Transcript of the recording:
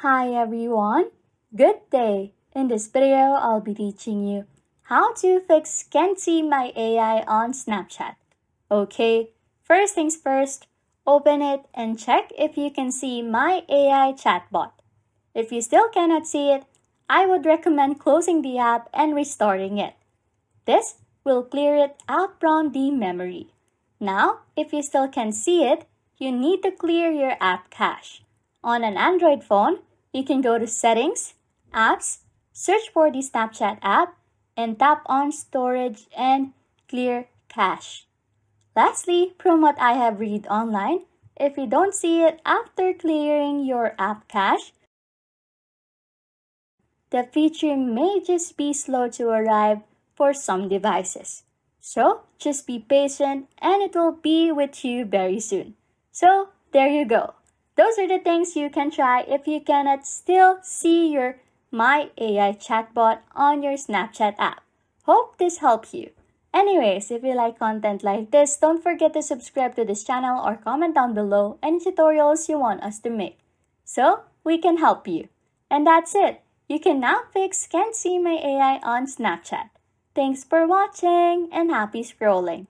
Hi everyone, good day! In this video, I'll be teaching you how to fix Can't See My AI on Snapchat. Okay, first things first, open it and check if you can see My AI chatbot. If you still cannot see it, I would recommend closing the app and restarting it. This will clear it out from the memory. Now, if you still can see it, you need to clear your app cache. On an Android phone, you can go to Settings, Apps, search for the Snapchat app, and tap on Storage and Clear Cache. Lastly, from what I have read online, if you don't see it after clearing your app cache, the feature may just be slow to arrive for some devices. So just be patient and it will be with you very soon. So there you go. Those are the things you can try if you cannot still see your My AI chatbot on your Snapchat app. Hope this helps you. Anyways, if you like content like this, don't forget to subscribe to this channel or comment down below any tutorials you want us to make, so we can help you. And that's it. You can now fix Can't See My AI on Snapchat. Thanks for watching and happy scrolling.